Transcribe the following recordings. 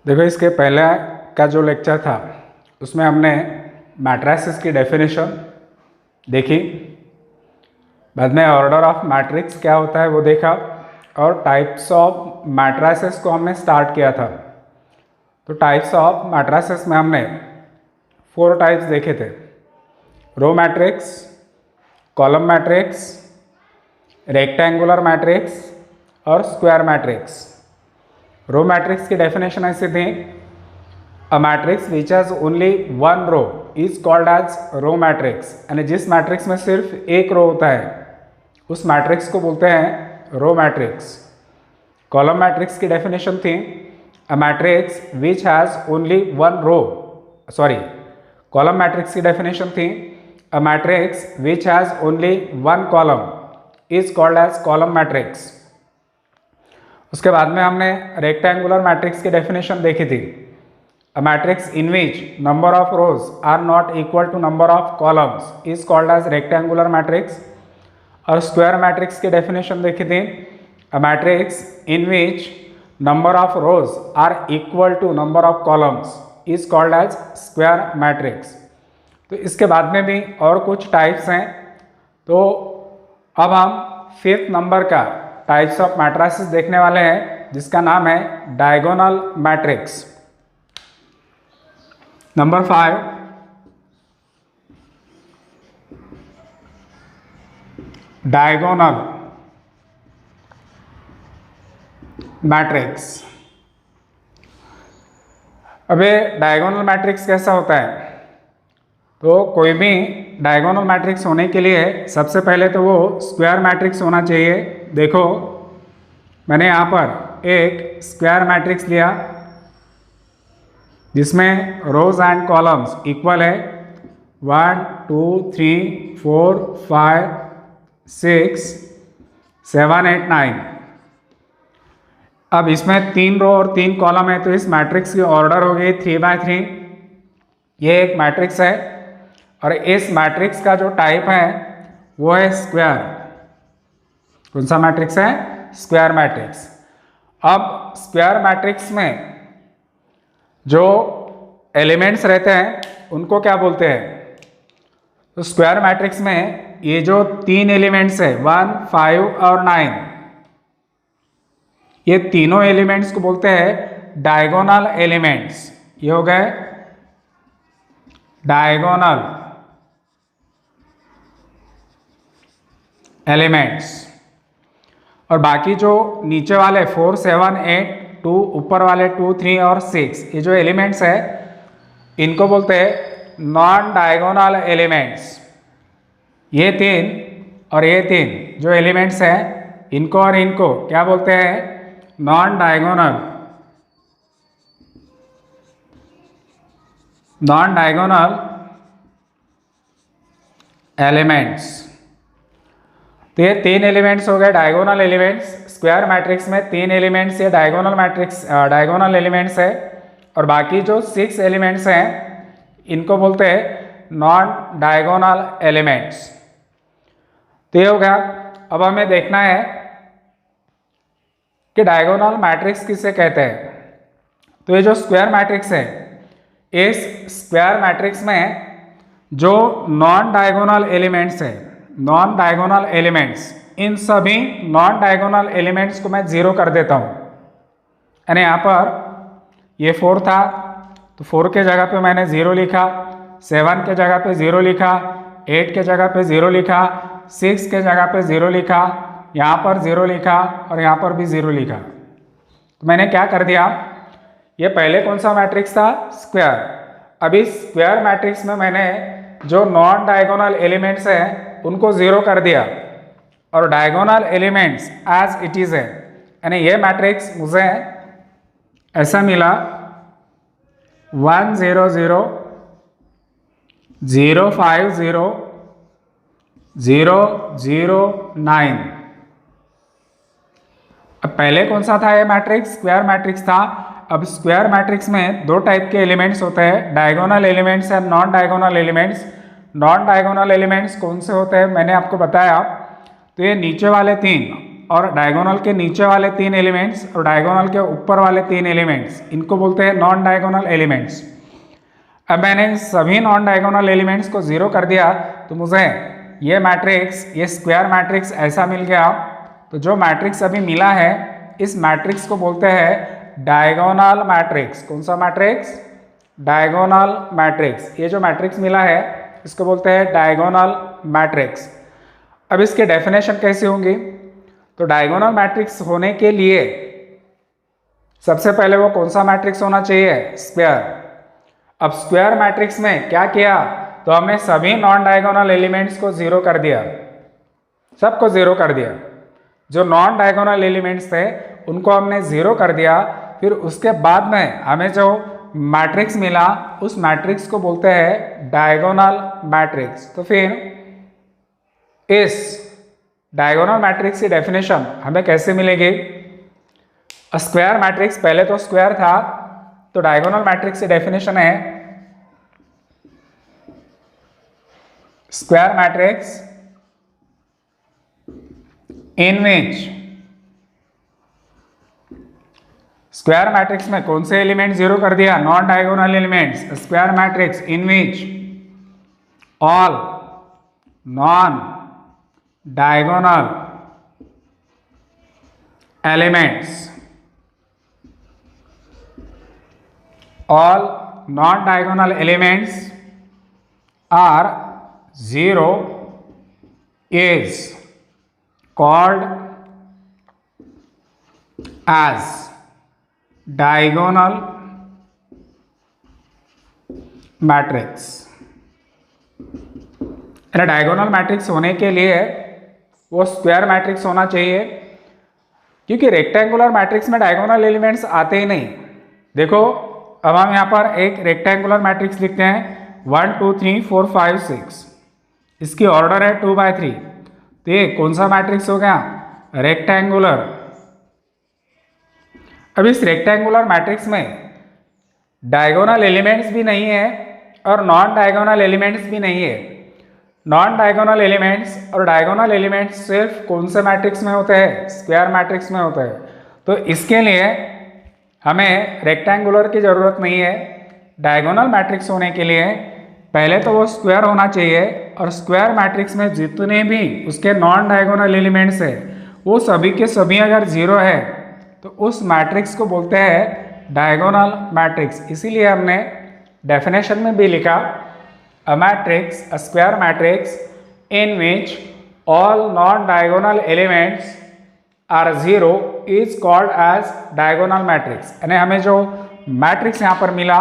देखो, इसके पहले का जो लेक्चर था उसमें हमने मैट्रिसेस की डेफिनेशन देखी, बाद में ऑर्डर ऑफ मैट्रिक्स क्या होता है वो देखा, और टाइप्स ऑफ मैट्रिसेस को हमने स्टार्ट किया था। तो टाइप्स ऑफ मैट्रिसेस में हमने 4 टाइप्स देखे थे: row matrix, column matrix, rectangular matrix और स्क्वायर मैट्रिक्स। रो मैट्रिक्स की डेफिनेशन ऐसी थी: a matrix which has only one row is called as row matrix. यानी जिस मैट्रिक्स में सिर्फ एक रो होता है उस मैट्रिक्स को बोलते हैं रो मैट्रिक्स। कॉलम मैट्रिक्स की डेफिनेशन थी: a matrix which has only one row, column matrix की डेफिनेशन थी: a matrix which has only one column is called as column matrix. उसके बाद में हमने रेक्टेंगुलर मैट्रिक्स की डेफिनेशन देखी थी: a matrix in which number of rows are not equal to number of columns is called as rectangular matrix. और square matrix की definition देखी थी: a matrix in which number of rows are equal to number of columns is called as square matrix. तो इसके बाद में भी और कुछ टाइप्स हैं। तो अब हम 5th नंबर का टाइप्स ऑफ मैट्रिसेस देखने वाले हैं, जिसका नाम है diagonal matrix. Number 5, diagonal matrix. अब ये डायगोनल मैट्रिक्स कैसा होता है? तो कोई भी डायगोनल मैट्रिक्स होने के लिए सबसे पहले तो वो स्क्वायर मैट्रिक्स होना चाहिए। देखो, मैंने यहाँ पर एक स्क्वायर मैट्रिक्स लिया जिसमें रोज एंड कॉलम्स इक्वल है, 1 2 3 4 5 6 7 8 9। अब इसमें 3 रो और 3 कॉलम है, तो इस मैट्रिक्स की ऑर्डर हो गई 3×3। ये एक मैट्रिक्स है और इस मैट्रिक्स का जो टाइप है वो है स्क्वायर। कौन सा मैट्रिक्स है? Square matrix. अब स्क्वायर मैट्रिक्स में जो एलिमेंट्स रहते हैं उनको क्या बोलते हैं? तो स्क्वायर मैट्रिक्स में ये जो 3 एलिमेंट्स है 1 5 और 9, ये तीनों एलिमेंट्स को बोलते हैं डायगोनल एलिमेंट्स। ये हो गए डायगोनल एलिमेंट्स। और बाकी जो नीचे वाले 4 7 8 2, ऊपर वाले 2 3 और 6, ये जो एलिमेंट्स है इनको बोलते हैं नॉन डायगोनल एलिमेंट्स। ये 3 और ये 3 जो एलिमेंट्स हैं इनको और इनको क्या बोलते हैं? Non diagonal elements. तो ये 3 एलिमेंट्स हो गए डायगोनल एलिमेंट्स। स्क्वायर मैट्रिक्स में 3 एलिमेंट्स ये डायगोनल एलिमेंट्स है, और बाकी जो 6 एलिमेंट्स हैं इनको बोलते हैं नॉन डायगोनल एलिमेंट्स। तो ये हो गया। अब हमें देखना है कि डायगोनल मैट्रिक्स किसे कहते हैं। तो ये जो स्क्वायर मैट्रिक्स है, इस स्क्वायर मैट्रिक्स में जो नॉन डायगोनल एलिमेंट्स है, नॉन डायगोनल एलिमेंट्स, इन सभी नॉन डायगोनल एलिमेंट्स को मैं 0 कर देता हूँ। यानी यहाँ पर ये 4 था तो 4 के जगह पे मैंने 0 लिखा, 7 के जगह पे 0 लिखा, 8 के जगह पे 0 लिखा, 6 के जगह पे 0 लिखा, यहाँ पर 0 लिखा और यहाँ पर भी 0 लिखा। तो मैंने क्या कर दिया, ये पहले कौन सा मैट्रिक्स था? स्क्वायर। अभी स्क्वायर मैट्रिक्स में मैंने जो नॉन डायगोनल एलिमेंट्स हैं उनको 0 कर दिया और diagonal elements as it is है। यानी ये मैट्रिक्स मुझे ऐसा मिला 1 0 0 0 5 0 0 0 9। अब पहले कौन सा था ये मैट्रिक्स? स्क्वायर मैट्रिक्स था। अब स्क्वायर मैट्रिक्स में 2 टाइप के एलिमेंट्स होते हैं, diagonal elements and non diagonal elements. Non diagonal elements कौन से होते हैं मैंने आपको बताया। तो ये नीचे वाले 3 और डायगोनल के नीचे वाले 3 एलिमेंट्स और डायगोनल के ऊपर वाले 3 एलिमेंट्स, इनको बोलते हैं नॉन डायगोनल एलिमेंट्स। अब मैंने सभी नॉन डायगोनल एलिमेंट्स को 0 कर दिया तो मुझे ये मैट्रिक्स, ये स्क्वायर मैट्रिक्स ऐसा मिल गया। तो जो मैट्रिक्स अभी मिला है इस मैट्रिक्स को बोलते हैं डायगोनल मैट्रिक्स। कौन सा मैट्रिक्स? Diagonal matrix. ये जो मैट्रिक्स मिला है इसको बोलते हैं डायगोनल मैट्रिक्स। अब इसके डेफिनेशन कैसी होंगी? तो डायगोनल मैट्रिक्स होने के लिए सबसे पहले वो कौन सा मैट्रिक्स होना चाहिए? स्क्वायर। अब स्क्वायर मैट्रिक्स में क्या किया? तो हमने सभी नॉन डायगोनल एलिमेंट्स को 0 कर दिया, सबको 0 कर दिया। जो नॉन डायगोनल एलिमेंट्स थे उनको हमने 0 कर दिया। फिर उसके बाद में हमें जो मैट्रिक्स मिला उस मैट्रिक्स को बोलते हैं डायगोनल मैट्रिक्स। तो फिर इस डायगोनल मैट्रिक्स की डेफिनेशन हमें कैसे मिलेगी? स्क्वायर मैट्रिक्स, पहले तो स्क्वायर था, तो डायगोनल मैट्रिक्स की डेफिनेशन है square matrix in which, square matrix में कौन से एलिमेंट 0 कर दिया? Non diagonal elements. Square matrix in which all non diagonal elements, all non-diagonal elements are 0 is called as diagonal matrix। Diagonal matrix होने के लिए वो स्क्वायर मैट्रिक्स होना चाहिए, क्योंकि रेक्टेंगुलर मैट्रिक्स में डायगोनल एलिमेंट्स आते ही नहीं। देखो अब हम यहाँ पर एक रेक्टेंगुलर मैट्रिक्स लिखते हैं 1 2 3 4 5 6, इसकी ऑर्डर है 2/3। तो ये कौन सा मैट्रिक्स हो गया? रेक्टेंगुलर। अब इस रेक्टेंगुलर मैट्रिक्स में डायगोनल एलिमेंट्स भी नहीं है और नॉन डायगोनल एलिमेंट्स भी नहीं है। नॉन डायगोनल एलिमेंट्स और डायगोनल एलिमेंट्स सिर्फ कौन से मैट्रिक्स में होते हैं? स्क्वायर मैट्रिक्स में होते हैं। तो इसके लिए हमें रेक्टेंगुलर की ज़रूरत नहीं है। डायगोनल मैट्रिक्स होने के लिए पहले तो वो स्क्वायर होना चाहिए, और स्क्वायर मैट्रिक्स में जितने भी उसके नॉन डायगोनल एलिमेंट्स है वो सभी के सभी अगर 0 है तो उस मैट्रिक्स को बोलते हैं डायगोनल मैट्रिक्स। इसीलिए हमने डेफिनेशन में भी लिखा a matrix, a square matrix in which all non diagonal elements are 0 is called as diagonal matrix. यानी हमें जो मैट्रिक्स यहाँ पर मिला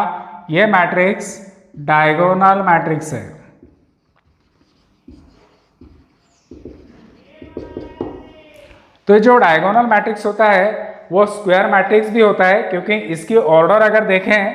ये मैट्रिक्स डायगोनल मैट्रिक्स है। तो जो डायगोनल मैट्रिक्स होता है वो स्क्वायर मैट्रिक्स भी होता है, क्योंकि इसकी ऑर्डर अगर देखें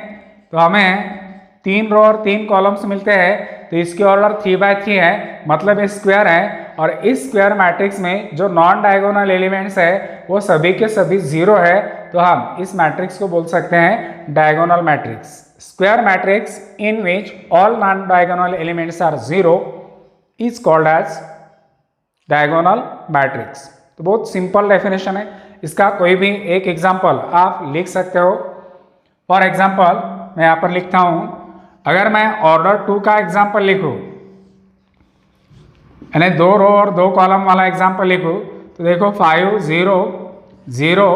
तो हमें 3 रो और 3 कॉलम्स मिलते हैं। तो इसकी ऑर्डर 3/3 है, मतलब ये स्क्वायर है। और इस स्क्वायर मैट्रिक्स में जो नॉन डायगोनल एलिमेंट्स है वो सभी के सभी 0 है, तो हम इस मैट्रिक्स को बोल सकते हैं diagonal matrix. Square matrix in which all non diagonal elements are 0 is called as diagonal matrix. तो बहुत सिंपल डेफिनेशन है। इसका कोई भी एक एग्जाम्पल आप लिख सकते हो। फॉर एग्जाम्पल मैं यहाँ पर लिखता हूँ, अगर मैं ऑर्डर 2 का एग्जाम्पल लिखूँ, यानी 2 रो और 2 कॉलम वाला एग्जाम्पल लिखूँ, तो देखो 5 0 0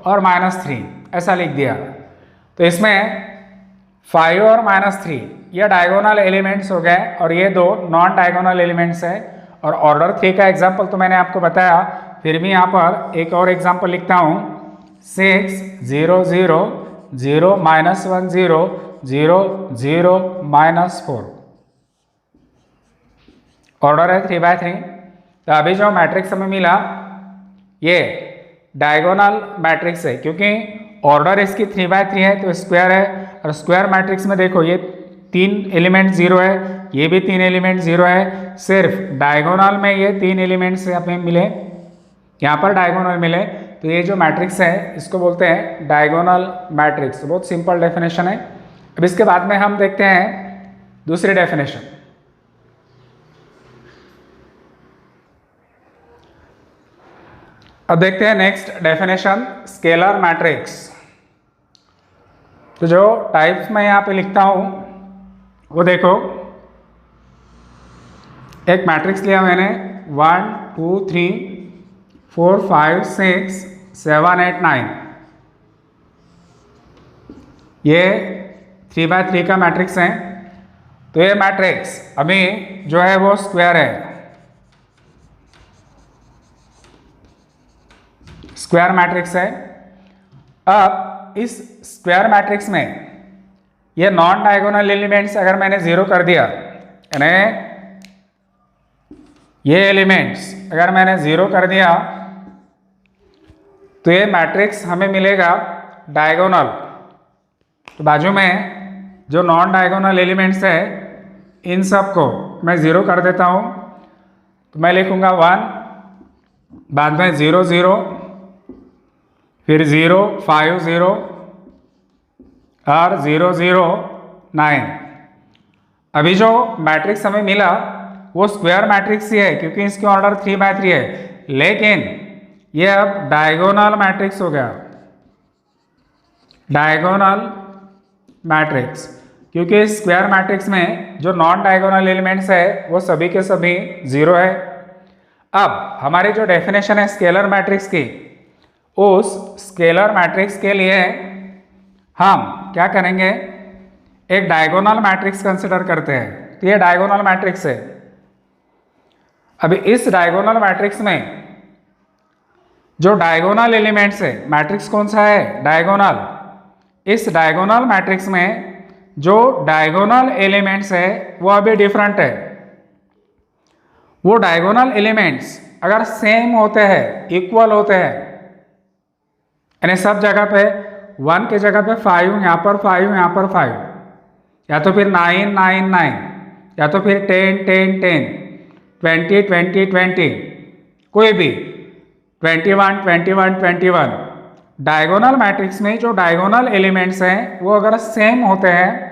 और -3 ऐसा लिख दिया। तो इसमें 5 और -3 ये डायगोनल एलिमेंट्स हो गए और ये 2 नॉन डायगोनल एलिमेंट्स हैं। और ऑर्डर 3 का एग्जाम्पल तो मैंने आपको बताया, फिर भी यहाँ पर एक और एग्जाम्पल लिखता हूँ 6 0 0 0 -1 0 0 0 -4, ऑर्डर है 3/3। तो अभी जो मैट्रिक्स हमें मिला ये डायगोनल मैट्रिक्स है, क्योंकि ऑर्डर इसकी 3/3 है तो स्क्वायर है। और स्क्वायर मैट्रिक्स में देखो ये 3 एलिमेंट 0 है, ये भी 3 एलिमेंट 0 है, सिर्फ डायगोनल में ये 3 एलिमेंट्स हमें मिले, यहाँ पर डायगोनल मिले। तो ये जो मैट्रिक्स है इसको बोलते हैं डायगोनल मैट्रिक्स। बहुत सिंपल डेफिनेशन है। अब इसके बाद में हम देखते हैं दूसरी डेफिनेशन। अब देखते हैं नेक्स्ट डेफिनेशन, स्केलर मैट्रिक्स। तो जो टाइप्स मैं यहाँ पे लिखता हूँ वो देखो, एक मैट्रिक्स लिया मैंने 1 2 3 4 5 6 7 8 9, ये 3x3 का मैट्रिक्स है। तो ये मैट्रिक्स अभी जो है वो स्क्वायर है, स्क्वायर मैट्रिक्स है। अब इस स्क्वायर मैट्रिक्स में ये नॉन डायगोनल एलिमेंट्स अगर मैंने जीरो कर दिया, यानी ये एलिमेंट्स अगर मैंने जीरो कर दिया, तो ये मैट्रिक्स हमें मिलेगा डायगोनल। तो बाजू में जो नॉन डायगोनल एलिमेंट्स है इन सब को मैं जीरो कर देता हूँ। तो मैं लिखूँगा 1, बाद में 0 0, फिर 0 5 0 और 0 0 9। अभी जो मैट्रिक्स हमें मिला वो स्क्वायर मैट्रिक्स ही है क्योंकि इसकी ऑर्डर 3x3 है, लेकिन ये अब डायगोनल मैट्रिक्स हो गया, डायगोनल मैट्रिक्स, क्योंकि स्क्वायर मैट्रिक्स में जो नॉन डायगोनल एलिमेंट्स है वो सभी के सभी जीरो है। अब हमारी जो डेफिनेशन है स्केलर मैट्रिक्स की, उस स्केलर मैट्रिक्स के लिए हम क्या करेंगे, एक डायगोनल मैट्रिक्स कंसिडर करते हैं। तो ये डायगोनल मैट्रिक्स है। अभी इस डायगोनल मैट्रिक्स में जो डायगोनल एलिमेंट्स है, मैट्रिक्स कौन सा है, डायगोनल। इस डायगोनल मैट्रिक्स में जो डायगोनल एलिमेंट्स है वो अभी डिफरेंट है। वो डायगोनल एलिमेंट्स अगर सेम होते हैं, इक्वल होते हैं, यानी सब जगह पे 1 के जगह पे 5, यहाँ पर 5, यहाँ पर 5, या तो फिर 9 9 9, या तो फिर 10 10 10, 20 20 20, कोई भी 21 21 21, डायगोनल मैट्रिक्स में जो डायगोनल एलिमेंट्स हैं वो अगर सेम होते हैं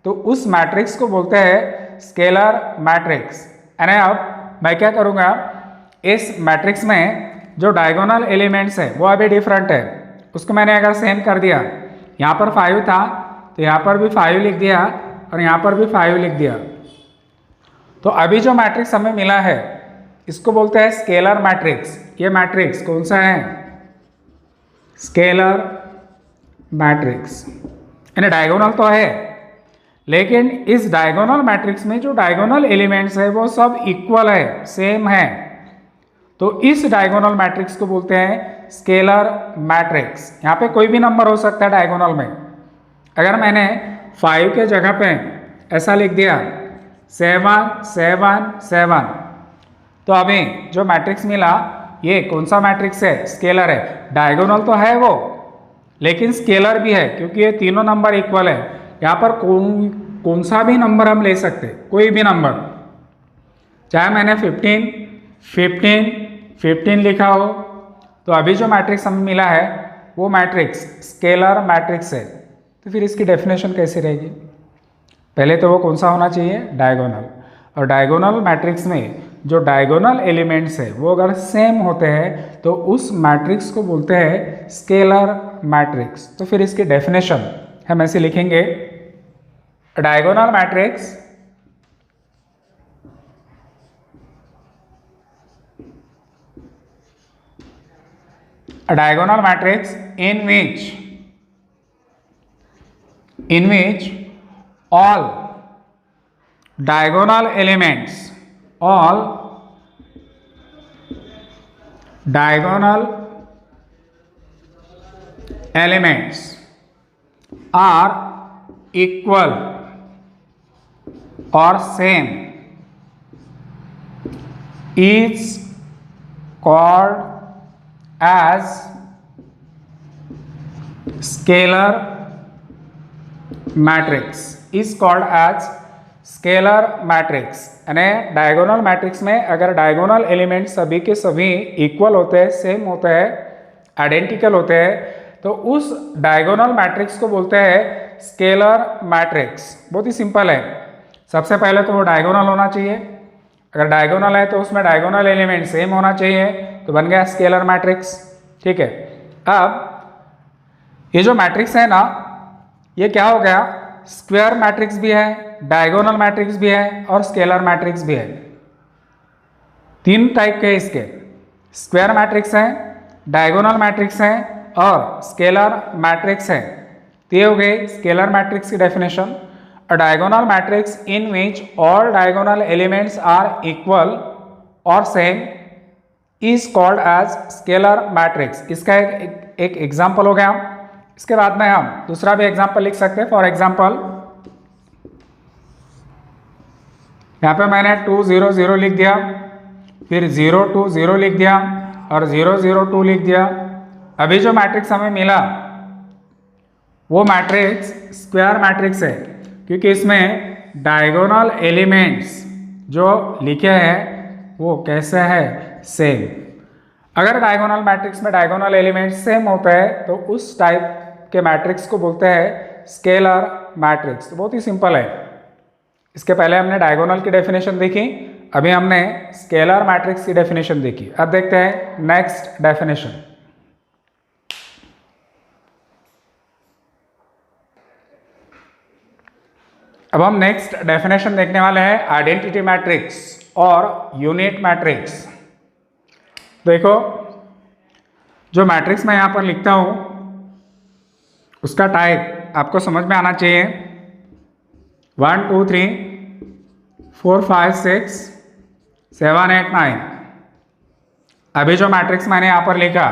तो उस मैट्रिक्स को बोलते हैं स्केलर मैट्रिक्स। यानी अब मैं क्या करूँगा, इस मैट्रिक्स में जो डायगोनल एलिमेंट्स है वो अभी डिफरेंट है, उसको मैंने अगर सेम कर दिया, यहाँ पर 5 था तो यहाँ पर भी 5 लिख दिया और यहाँ पर भी 5 लिख दिया। तो अभी जो मैट्रिक्स हमें मिला है इसको बोलते हैं स्केलर मैट्रिक्स। ये मैट्रिक्स कौन सा है, स्केलर मैट्रिक्स, यानी डायगोनल तो है, लेकिन इस डायगोनल मैट्रिक्स में जो डायगोनल एलिमेंट्स है वो सब इक्वल है, सेम है। तो इस डायगोनल मैट्रिक्स को बोलते हैं स्केलर मैट्रिक्स। यहाँ पे कोई भी नंबर हो सकता है डायगोनल में। अगर मैंने 5 के जगह पे ऐसा लिख दिया 7 7 7, तो अभी जो मैट्रिक्स मिला ये कौन सा मैट्रिक्स है, स्केलर है। डायगोनल तो है वो, लेकिन स्केलर भी है क्योंकि ये तीनों नंबर इक्वल है। यहाँ पर कौन सा भी नंबर हम ले सकते, कोई भी नंबर, चाहे मैंने 15 15 15 लिखा हो। तो अभी जो मैट्रिक्स हमें मिला है वो मैट्रिक्स स्केलर मैट्रिक्स है। तो फिर इसकी डेफिनेशन कैसी रहेगी, पहले तो वो कौन सा होना चाहिए, डायगोनल। और डायगोनल मैट्रिक्स में जो डायगोनल एलिमेंट्स है वो अगर सेम होते हैं तो उस मैट्रिक्स को बोलते हैं स्केलर मैट्रिक्स। तो फिर इसकी डेफिनेशन हम ऐसे लिखेंगे, diagonal matrix a diagonal matrix in which all diagonal elements are equal or same is called as scalar matrix, is called as scalar matrix। यानी डायगोनल मैट्रिक्स में अगर डायगोनल एलिमेंट सभी के सभी इक्वल होते हैं, सेम होते हैं, आइडेंटिकल होते हैं, तो उस डायगोनल मैट्रिक्स को बोलते हैं स्केलर मैट्रिक्स। बहुत ही सिंपल है। सबसे पहले तो वो डायगोनल होना चाहिए, अगर डायगोनल है तो उसमें डायगोनल एलिमेंट सेम होना चाहिए, तो बन गया स्केलर मैट्रिक्स। ठीक है, अब ये जो मैट्रिक्स है ना, ये क्या हो गया, स्क्वायर मैट्रिक्स भी है, डायगोनल मैट्रिक्स भी है और स्केलर मैट्रिक्स भी है। तीन टाइप के इसके, स्क्वायर मैट्रिक्स है, डायगोनल मैट्रिक्स है और स्केलर मैट्रिक्स है। तो ये हो गई स्केलर मैट्रिक्स की definition. A diagonal matrix in which all diagonal elements are equal और same is called as scalar matrix. इसका एक एग्जाम्पल हो गया। इसके बाद में हम दूसरा भी एग्जाम्पल लिख सकते हैं। फॉर एग्जाम्पल यहाँ पे मैंने 2 0 0 लिख दिया, फिर 0 2 0 लिख दिया और 0 0 2 लिख दिया। अभी जो मैट्रिक्स हमें मिला वो मैट्रिक्स स्क्वायर मैट्रिक्स है, क्योंकि इसमें डायगोनल एलिमेंट्स जो लिखे हैं वो कैसे है, सेम। अगर डायगोनल मैट्रिक्स में डायगोनल एलिमेंट्स सेम होते हैं तो उस टाइप के मैट्रिक्स को बोलते हैं स्केलर मैट्रिक्स। तो बहुत ही सिंपल है। इसके पहले हमने डायगोनल की डेफिनेशन देखी, अभी हमने स्केलर मैट्रिक्स की डेफिनेशन देखी। अब देखते हैं नेक्स्ट डेफिनेशन। अब हम नेक्स्ट डेफिनेशन देखने वाले हैं आइडेंटिटी मैट्रिक्स और यूनिट मैट्रिक्स। देखो, जो मैट्रिक्स मैं यहां पर लिखता हूं उसका टाइप आपको समझ में आना चाहिए। 1 2 3 4 5 6 7 8 9। अभी जो मैट्रिक्स मैंने यहां पर लिखा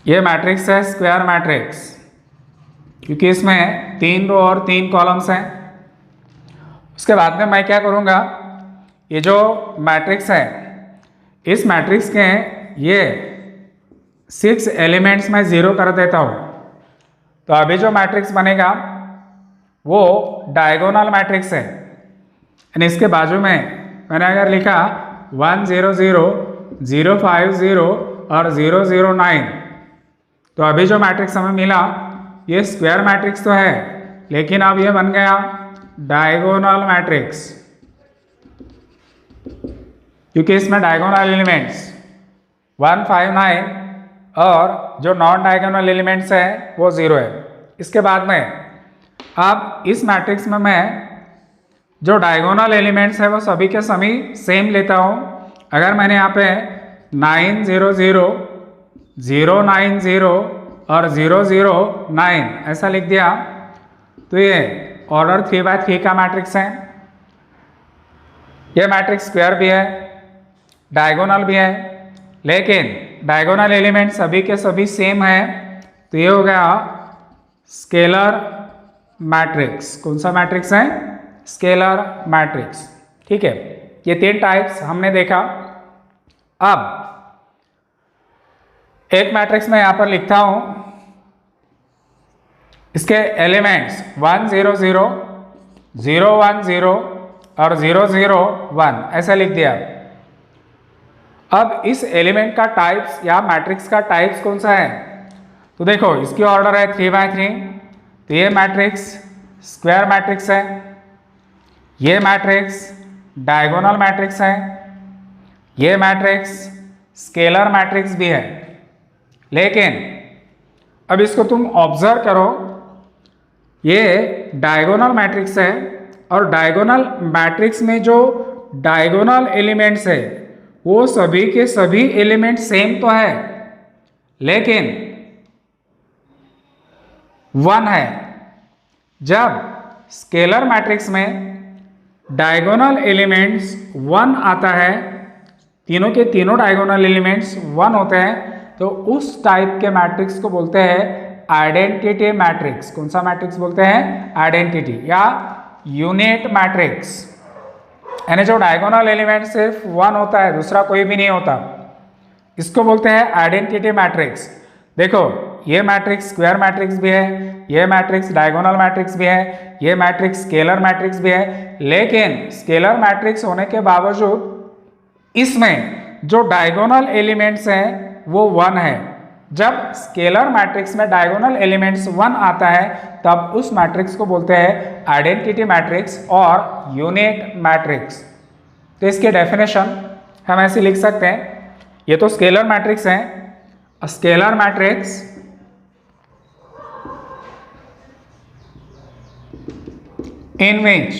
ये मैट्रिक्स है स्क्वायर मैट्रिक्स, क्योंकि इसमें 3 रो और 3 कॉलम्स हैं। उसके बाद में मैं क्या करूंगा, ये जो मैट्रिक्स है इस मैट्रिक्स के ये 6 एलिमेंट्स में 0 कर देता हूं। तो अभी जो मैट्रिक्स बनेगा वो डायगोनल मैट्रिक्स है। यानी इसके बाजू में मैंने अगर लिखा 1 0 0 0 5 0 और 0 0 9, तो अभी जो मैट्रिक्स हमें मिला ये स्क्वायर मैट्रिक्स तो है, लेकिन अब ये बन गया डायगोनल मैट्रिक्स, क्योंकि इसमें डायगोनल एलिमेंट्स 1 5 9 और जो नॉन डायगोनल एलिमेंट्स है वो 0 है। इसके बाद में अब इस मैट्रिक्स में मैं जो डायगोनल एलिमेंट्स है वो सभी के सभी सेम लेता हूं। अगर मैंने यहाँ पे 9 0 0 0 9 0 और 0 0 9 ऐसा लिख दिया तो ये ऑर्डर 3x3 का मैट्रिक्स है। ये मैट्रिक्स स्क्वायर भी है, डायगोनल भी है, लेकिन डायगोनल एलिमेंट सभी के सभी सेम है। तो ये हो गया स्केलर मैट्रिक्स। कौन सा मैट्रिक्स है, स्केलर मैट्रिक्स। ठीक है, ये 3 टाइप्स हमने देखा। अब एक मैट्रिक्स मैं यहां पर लिखता हूं, इसके एलिमेंट्स 1 0 0 0 1 0 और 0 0 1 ऐसा लिख दिया। अब इस एलिमेंट का टाइप्स या मैट्रिक्स का टाइप्स कौन सा है, तो देखो इसकी ऑर्डर है 3x3। तो ये मैट्रिक्स स्क्वायर मैट्रिक्स है, ये मैट्रिक्स डायगोनल मैट्रिक्स है, ये मैट्रिक्स स्केलर मैट्रिक्स भी है। लेकिन अब इसको तुम ऑब्जर्व करो, ये डायगोनल मैट्रिक्स है और डायगोनल मैट्रिक्स में जो डायगोनल एलिमेंट्स है वो सभी के सभी एलिमेंट सेम तो है, लेकिन 1 है। जब स्केलर मैट्रिक्स में डायगोनल एलिमेंट्स 1 आता है, तीनों के तीनों डायगोनल एलिमेंट्स 1 होते हैं, तो उस टाइप के मैट्रिक्स को बोलते हैं आइडेंटिटी मैट्रिक्स। कौन सा मैट्रिक्स बोलते हैं, आइडेंटिटी या यूनिट मैट्रिक्स। यानी जो डायगोनल एलिमेंट सिर्फ 1 होता है, दूसरा कोई भी नहीं होता, इसको बोलते हैं आइडेंटिटी मैट्रिक्स। देखो ये मैट्रिक्स स्क्वायर मैट्रिक्स भी है, ये मैट्रिक्स डायगोनल मैट्रिक्स भी है, ये मैट्रिक्स स्केलर मैट्रिक्स भी है, लेकिन स्केलर मैट्रिक्स होने के बावजूद इसमें जो डायगोनल एलिमेंट्स हैं वो 1 है। जब स्केलर मैट्रिक्स में डायगोनल एलिमेंट्स 1 आता है तब उस मैट्रिक्स को बोलते हैं आइडेंटिटी मैट्रिक्स और यूनिट मैट्रिक्स। तो इसकी डेफिनेशन हम ऐसे लिख सकते हैं, ये तो स्केलर मैट्रिक्स है, scalar matrix in which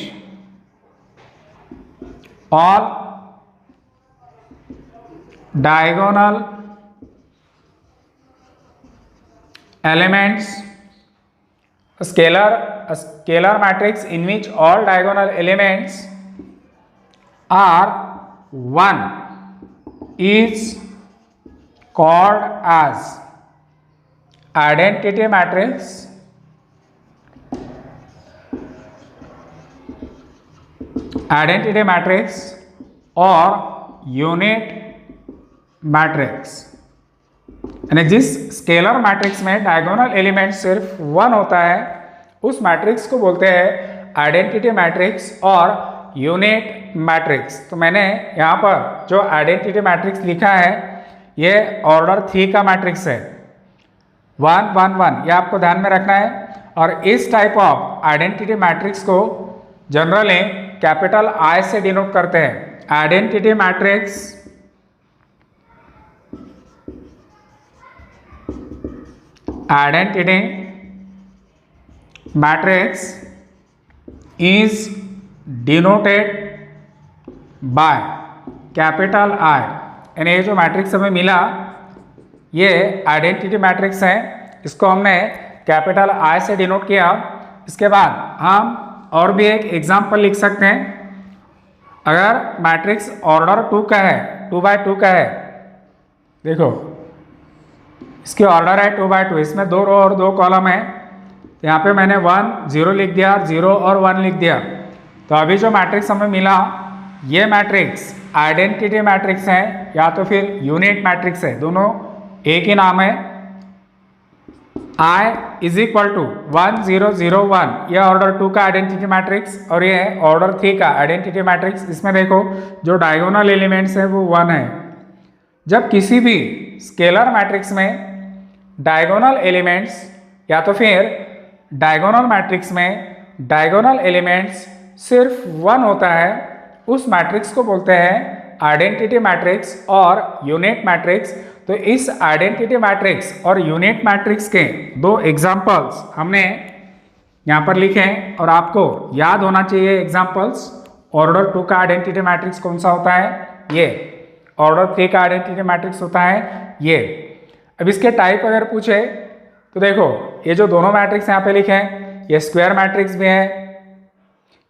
all diagonal elements, a scalar matrix in which all diagonal elements are 1 is called as identity matrix और यूनिट मैट्रिक्स। यानी जिस स्केलर मैट्रिक्स में डायगोनल एलिमेंट सिर्फ 1 होता है उस मैट्रिक्स को बोलते हैं आइडेंटिटी मैट्रिक्स और यूनिट मैट्रिक्स। तो मैंने यहाँ पर जो आइडेंटिटी मैट्रिक्स लिखा है ये ऑर्डर 3 का मैट्रिक्स है, 1 1 1, ये आपको ध्यान में रखना है। और इस टाइप ऑफ आइडेंटिटी मैट्रिक्स को जनरली कैपिटल आई से डिनोट करते हैं। Identity matrix is denoted by capital आई। यानी ये जो मैट्रिक्स हमें मिला ये आइडेंटिटी मैट्रिक्स है, इसको हमने कैपिटल आई से डिनोट किया। इसके बाद हम और भी एक एग्जाम्पल लिख सकते हैं। अगर मैट्रिक्स ऑर्डर 2 का है, 2 बाय 2 का है, देखो इसकी ऑर्डर है 2 बाय 2, इसमें 2 रो और 2 कॉलम है। यहाँ पे मैंने 1 0 लिख दिया, 0 और 1 लिख दिया। तो अभी जो मैट्रिक्स हमें मिला ये मैट्रिक्स आइडेंटिटी मैट्रिक्स है या तो फिर यूनिट मैट्रिक्स है, दोनों एक ही नाम है। I इज इक्वल टू 1 0 0 1, यह ऑर्डर 2 का आइडेंटिटी मैट्रिक्स और ये ऑर्डर 3 का आइडेंटिटी मैट्रिक्स। इसमें देखो जो डायगोनल एलिमेंट्स है वो 1 है। जब किसी भी स्केलर मैट्रिक्स में डायगोनल एलिमेंट्स या तो फिर डायगोनल मैट्रिक्स में डायगोनल एलिमेंट्स सिर्फ 1 होता है उस मैट्रिक्स को बोलते हैं आइडेंटिटी मैट्रिक्स और यूनिट मैट्रिक्स। तो इस आइडेंटिटी मैट्रिक्स और यूनिट मैट्रिक्स के 2 एग्जाम्पल्स हमने यहाँ पर लिखे हैं और आपको याद होना चाहिए एग्जाम्पल्स। ऑर्डर 2 का आइडेंटिटी मैट्रिक्स कौन सा होता है, ये। ऑर्डर 3 का आइडेंटिटी मैट्रिक्स होता है ये। अब इसके टाइप अगर पूछे तो देखो ये जो दोनों मैट्रिक्स यहाँ पे लिखे हैं ये स्क्वायर मैट्रिक्स भी है,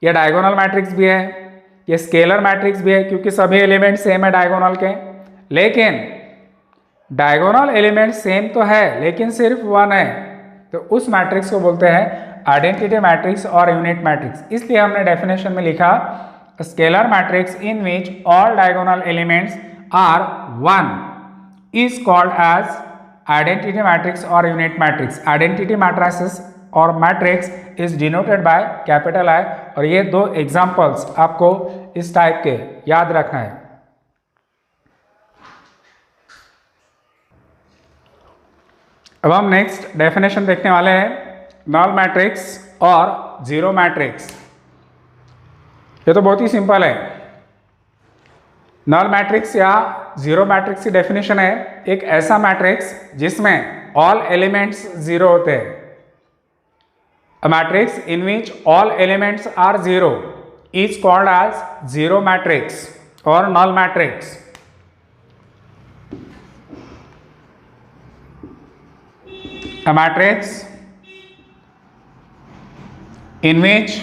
ये डायगोनल मैट्रिक्स भी है, ये स्केलर मैट्रिक्स भी है क्योंकि सभी एलिमेंट सेम है डायगोनल के। लेकिन डायगोनल एलिमेंट सेम तो है लेकिन सिर्फ 1 है, तो उस मैट्रिक्स को बोलते हैं आइडेंटिटी मैट्रिक्स और यूनिट मैट्रिक्स। इसलिए हमने डेफिनेशन में लिखा scalar matrix in which all diagonal elements are 1 is called as identity matrix और यूनिट मैट्रिक्स। आइडेंटिटी मैट्रिसेस और matrix is denoted by capital I. और ये 2 एग्जाम्पल्स आपको इस टाइप के याद रखना है। अब हम नेक्स्ट डेफिनेशन देखने वाले हैं नल मैट्रिक्स और जीरो मैट्रिक्स। ये तो बहुत ही सिंपल है। नल मैट्रिक्स या जीरो मैट्रिक्स की डेफिनेशन है एक ऐसा मैट्रिक्स जिसमें ऑल एलिमेंट्स जीरो होते हैं। A matrix in which all elements are zero is called as zero matrix और null matrix. A matrix in which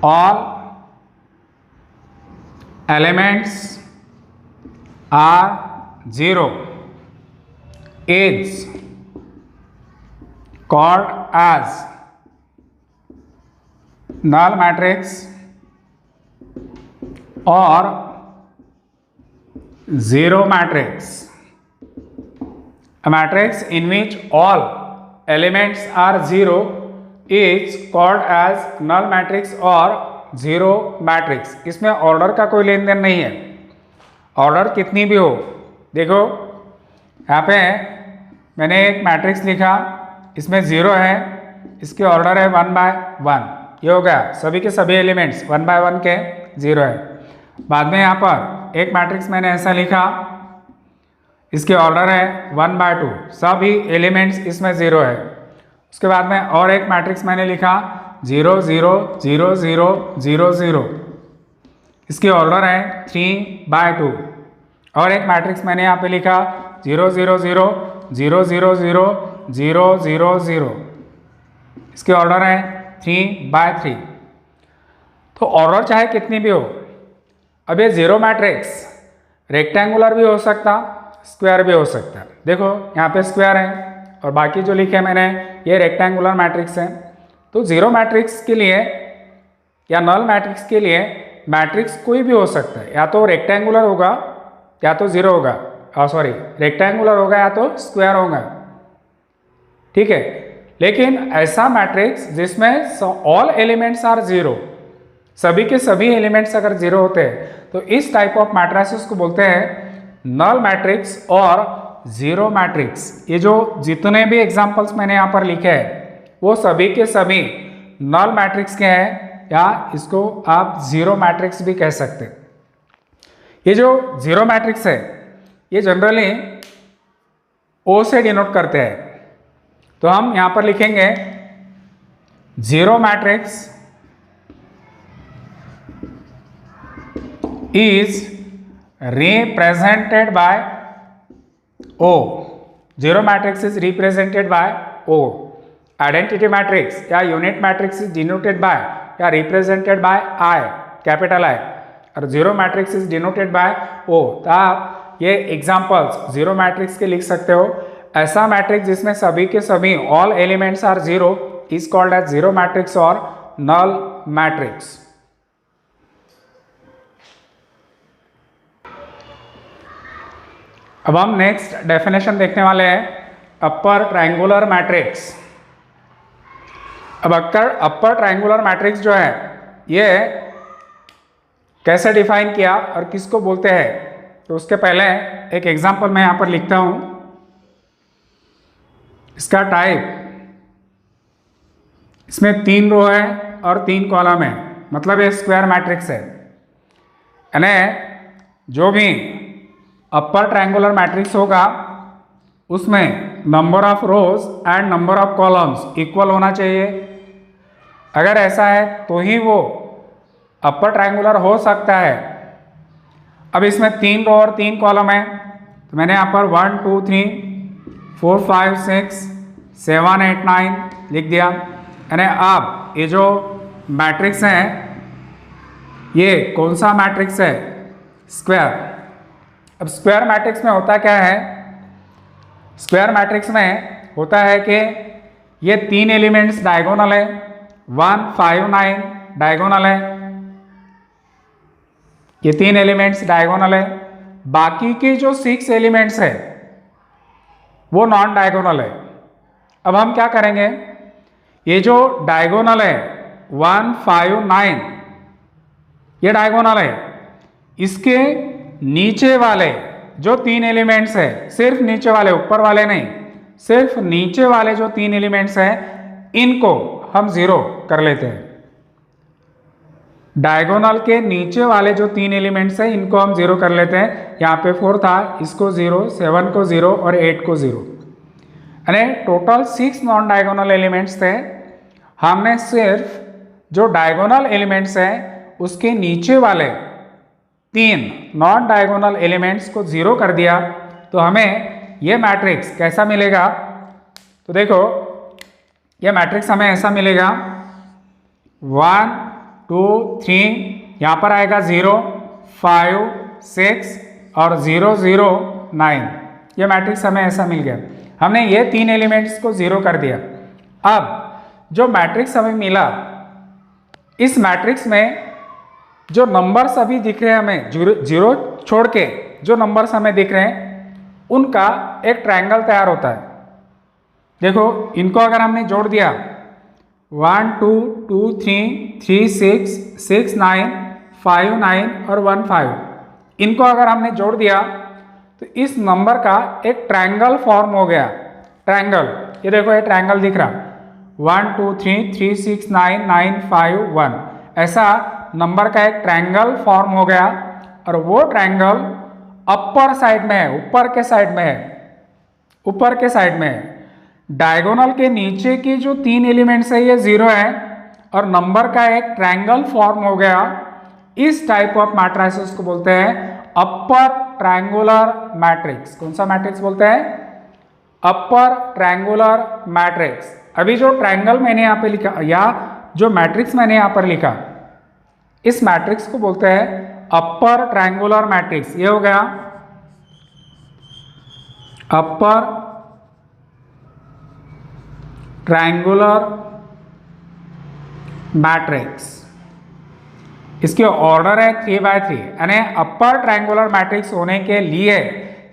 all elements are zero is called as null matrix or zero matrix। A matrix in which all elements are zero is called as null matrix और zero matrix। इसमें order का कोई लेन then नहीं है, order कितनी भी हो। देखो यहाँ पे मैंने एक मैट्रिक्स लिखा, इसमें जीरो है, इसकी ऑर्डर है 1 by 1, ये हो गया। सभी के सभी एलिमेंट्स 1 by 1 के जीरो है। बाद में यहाँ पर एक मैट्रिक्स मैंने ऐसा लिखा, इसके ऑर्डर है 1/2, सभी एलिमेंट्स इसमें 0 है। उसके बाद में और एक मैट्रिक्स मैंने लिखा 0 0 0 0 0 0, इसकी ऑर्डर है 3/2। और एक मैट्रिक्स मैंने यहाँ पे लिखा 0 0 0 0 0 0 0 0 0, इसकी ऑर्डर है 3/3। तो ऑर्डर चाहे कितनी भी हो, अब ये 0 मैट्रिक्स रेक्टेंगुलर भी हो सकता, स्क्वायर भी हो सकता है। देखो यहाँ पे स्क्वायर है और बाकी जो लिखे मैंने ये रेक्टेंगुलर मैट्रिक्स है। तो 0 मैट्रिक्स के लिए या नल मैट्रिक्स के लिए मैट्रिक्स कोई भी हो सकता है, या तो रेक्टेंगुलर होगा या तो 0 होगा, सॉरी रेक्टेंगुलर होगा या तो स्क्वायर होगा, ठीक है। लेकिन ऐसा मैट्रिक्स जिसमें ऑल एलिमेंट्स आर 0, सभी के सभी एलिमेंट्स अगर 0 होते हैं तो इस टाइप ऑफ मैट्रिसेस को बोलते हैं नल मैट्रिक्स और 0 मैट्रिक्स। ये जो जितने भी एग्जांपल्स मैंने यहाँ पर लिखे हैं वो सभी के सभी नल मैट्रिक्स के हैं, या इसको आप 0 मैट्रिक्स भी कह सकते हैं। ये जो 0 मैट्रिक्स है ये जनरली O से डिनोट करते हैं, तो हम यहाँ पर लिखेंगे 0 matrix is represented by O. 0 matrix is represented by O. Identity matrix या unit matrix is denoted by या represented by I, capital I, और 0 matrix is denoted by O। तो आप ये examples 0 matrix के लिख सकते हो। ऐसा मैट्रिक्स जिसमें सभी के सभी all elements are 0 is called as 0 matrix और null matrix। अब हम नेक्स्ट डेफिनेशन देखने वाले हैं, अपर ट्रायंगुलर मैट्रिक्स। अब अपर ट्रायंगुलर मैट्रिक्स जो है ये कैसे डिफाइन किया और किसको बोलते हैं, तो उसके पहले एक एग्जांपल मैं यहाँ पर लिखता हूँ। इसका टाइप, इसमें 3 रो है और 3 कॉलम है, मतलब ये स्क्वायर मैट्रिक्स है। यानी जो भी अपर ट्रायंगुलर मैट्रिक्स होगा उसमें number of rose and number of columns equal होना चाहिए। अगर ऐसा है तो ही वो अपर ट्रायंगुलर हो सकता है। अब इसमें 3 रो और 3 कॉलम है, तो मैंने यहाँ पर 1 2 3 4 5 6 7 8 9 लिख दिया। यानी अब ये जो मैट्रिक्स है ये कौन सा मैट्रिक्स है, स्क्वायर। अब स्क्वायर मैट्रिक्स में होता क्या है, स्क्वायर मैट्रिक्स में होता है कि ये 3 एलिमेंट्स डायगोनल है, 1 5 9 डायगोनल है, ये 3 एलिमेंट्स डायगोनल है। बाकी के जो 6 एलिमेंट्स है वो नॉन डायगोनल है। अब हम क्या करेंगे, ये जो डायगोनल है 1 5 9 ये डायगोनल है, इसके नीचे वाले जो 3 एलिमेंट्स है, सिर्फ नीचे वाले, ऊपर वाले नहीं, सिर्फ नीचे वाले जो 3 एलिमेंट्स हैं इनको हम 0 कर लेते हैं। डायगोनल के नीचे वाले जो 3 एलिमेंट्स हैं इनको हम 0 कर लेते हैं। यहाँ पे 4 था, इसको 0, 7 को 0 और 8 को 0, यानी टोटल 6 नॉन डायगोनल एलिमेंट्स थे। हमने सिर्फ जो डायगोनल एलिमेंट्स हैं उसके नीचे वाले 3 नॉन डायगोनल एलिमेंट्स को 0 कर दिया, तो हमें ये मैट्रिक्स कैसा मिलेगा। तो देखो ये मैट्रिक्स हमें ऐसा मिलेगा 1 2 3, यहाँ पर आएगा 0 5 6 और 0 0 9। ये मैट्रिक्स हमें ऐसा मिल गया। हमने ये 3 एलिमेंट्स को 0 कर दिया। अब जो मैट्रिक्स हमें मिला, इस मैट्रिक्स में जो नंबर्स अभी दिख रहे हैं हमें, 0 छोड़ के जो नंबर्स हमें दिख रहे हैं उनका एक ट्रायंगल तैयार होता है। देखो इनको अगर हमने जोड़ दिया 1 2 2 3 3 6 6 9 5 9 और 1 5, इनको अगर हमने जोड़ दिया तो इस नंबर का एक ट्रायंगल फॉर्म हो गया। ट्रायंगल, ये देखो ये ट्रायंगल दिख रहा 1 2 3 3 6 9 9 5 1, ऐसा नंबर का एक ट्रायंगल फॉर्म हो गया। और वो ट्रायंगल अपर साइड में है, ऊपर के साइड में है, ऊपर के साइड में है। डायगोनल के नीचे की जो 3 एलिमेंट्स है ये 0 है और नंबर का एक ट्रायंगल फॉर्म हो गया। इस टाइप ऑफ मैट्रिसेस को बोलते हैं अपर ट्रायंगुलर मैट्रिक्स। कौन सा मैट्रिक्स बोलते हैं? Upper triangular matrix. अभी जो ट्रायंगल मैंने यहाँ पे लिखा या जो मैट्रिक्स मैंने यहाँ पर लिखा, इस मैट्रिक्स को बोलते हैं अपर ट्रायंगुलर मैट्रिक्स। ये हो गया अपर ट्रायंगुलर मैट्रिक्स। इसके ऑर्डर है 3x3, यानी अपर ट्रायंगुलर मैट्रिक्स होने के लिए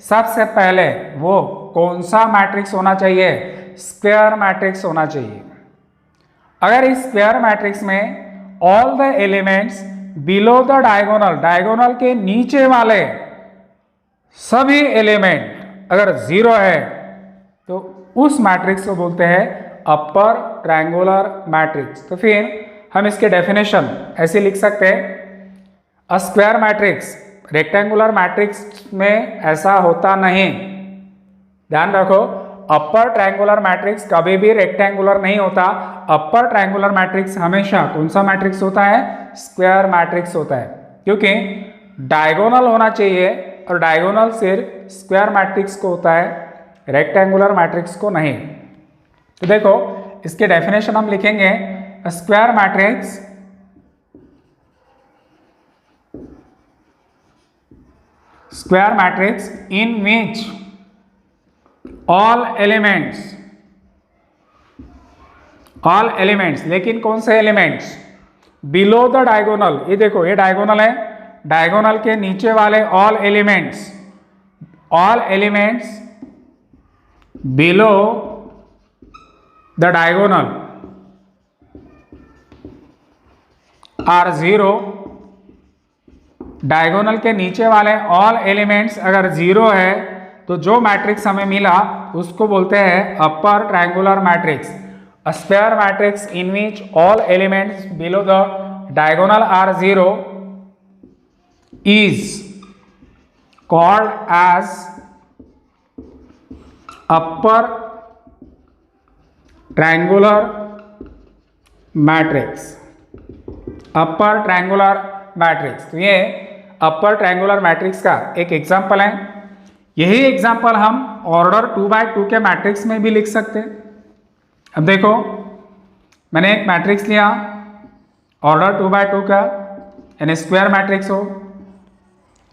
सबसे पहले वो कौन सा मैट्रिक्स होना चाहिए? स्क्वायर मैट्रिक्स होना चाहिए। अगर इस स्क्वायर मैट्रिक्स में all the elements below the diagonal, diagonal के नीचे वाले सभी एलिमेंट अगर 0 है तो उस मैट्रिक्स को बोलते हैं अपर ट्रायंगुलर मैट्रिक्स। तो फिर हम इसके डेफिनेशन ऐसे लिख सकते हैं, अ स्क्वायर मैट्रिक्स, रेक्टेंगुलर मैट्रिक्स में ऐसा होता नहीं। ध्यान रखो, अपर ट्रायंगुलर मैट्रिक्स कभी भी रेक्टेंगुलर नहीं होता। अपर ट्रायंगुलर मैट्रिक्स हमेशा कौन सा मैट्रिक्स होता है? स्क्वायर मैट्रिक्स होता है, क्योंकि डायगोनल होना चाहिए और डायगोनल सिर्फ स्क्वायर मैट्रिक्स को होता है, रेक्टेंगुलर मैट्रिक्स को नहीं। तो देखो इसके डेफिनेशन हम लिखेंगे, square matrix in which all elements, लेकिन कौन से एलिमेंट्स? Below the diagonal. ये देखो ये डायगोनल है, डायगोनल के नीचे वाले all elements below the diagonal are 0। Diagonal के नीचे वाले ऑल एलिमेंट्स अगर 0 है तो जो मैट्रिक्स हमें मिला उसको बोलते हैं upper triangular matrix. A square matrix in which all elements below the diagonal are 0 is called as upper triangular matrix। Upper triangular matrix, तो ये अपर ट्रायंगुलर मैट्रिक्स का एक एग्जांपल है। यही एग्जांपल हम ऑर्डर 2x2 के मैट्रिक्स में भी लिख सकते हैं। अब देखो मैंने एक मैट्रिक्स लिया ऑर्डर 2x2 का, यानी स्क्वायर मैट्रिक्स हो।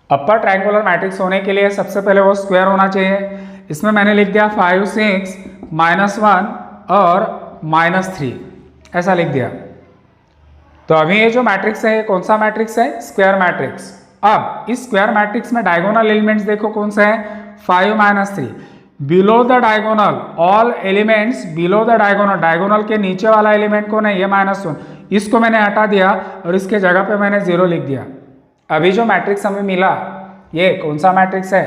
अपर ट्रायंगुलर मैट्रिक्स होने के लिए सबसे पहले वो स्क्वायर होना चाहिए। इसमें मैंने लिख दिया 5 6 -1 और -3, ऐसा लिख दिया। तो अभी ये जो मैट्रिक्स है ये कौन सा मैट्रिक्स है? Square matrix. अब इस स्क्वायर मैट्रिक्स में डायगोनल एलिमेंट्स देखो कौन से हैं? 5 -3। Below the diagonal all elements below the diagonal, diagonal के नीचे वाला एलिमेंट कौन है? ये -1, इसको मैंने हटा दिया और इसके जगह पे मैंने 0 लिख दिया। अभी जो मैट्रिक्स हमें मिला ये कौन सा मैट्रिक्स है?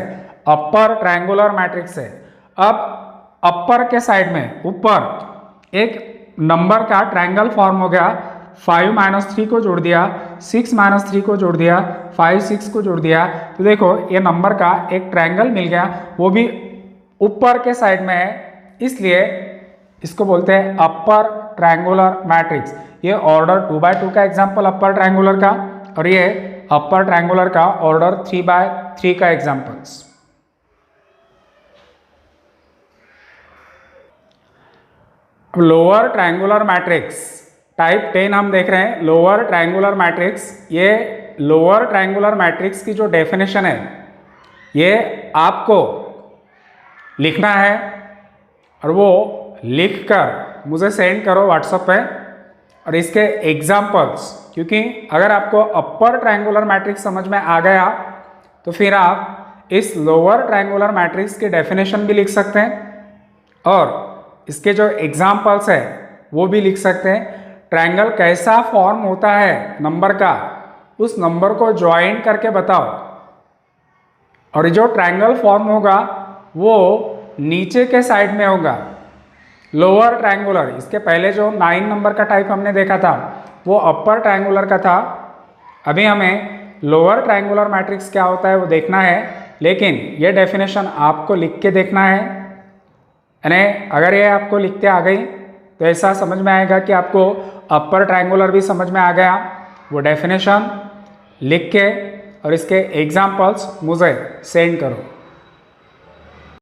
अपर ट्रायंगुलर मैट्रिक्स है। अब अपर के साइड में ऊपर एक नंबर का ट्रायंगल फॉर्म हो गया। 5 -3 को जोड़ दिया, 6 -3 को जोड़ दिया, 5 6 को जोड़ दिया, तो देखो ये नंबर का एक ट्रायंगल मिल गया, वो भी ऊपर के साइड में है, इसलिए इसको बोलते हैं अपर ट्रायंगुलर मैट्रिक्स। ये ऑर्डर 2x2 का एग्जाम्पल अपर ट्रायंगुलर का, और ये अपर ट्रायंगुलर का ऑर्डर 3x3 का examples. Lower triangular matrix type 10 हम देख रहे हैं। लोअर ट्रायंगुलर मैट्रिक्स, ये लोअर ट्रायंगुलर मैट्रिक्स की जो डेफिनेशन है ये आपको लिखना है और वो लिखकर मुझे सेंड करो व्हाट्सएप पे, और इसके एग्जाम्पल्स, क्योंकि अगर आपको अपर ट्रायंगुलर मैट्रिक्स समझ में आ गया तो फिर आप इस लोअर ट्रायंगुलर मैट्रिक्स की डेफिनेशन भी लिख सकते हैं और इसके जो एग्जाम्पल्स है वो भी लिख सकते हैं। ट्रायंगल कैसा फॉर्म होता है नंबर का, उस नंबर को ज्वाइन करके बताओ, और जो ट्रायंगल फॉर्म होगा वो नीचे के साइड में होगा, लोअर ट्रायंगुलर। इसके पहले जो 9 नंबर का टाइप हमने देखा था वो अपर ट्रायंगुलर का था, अभी हमें लोअर ट्रायंगुलर मैट्रिक्स क्या होता है वो देखना है, लेकिन ये डेफिनेशन आपको लिख के देखना है। यानी अगर ये आपको लिखते आ गई तो ऐसा समझ में आएगा कि आपको अपर ट्रायंगुलर भी समझ में आ गया। वो डेफिनेशन लिख के और इसके एग्जाम्पल्स मुझे सेंड करो।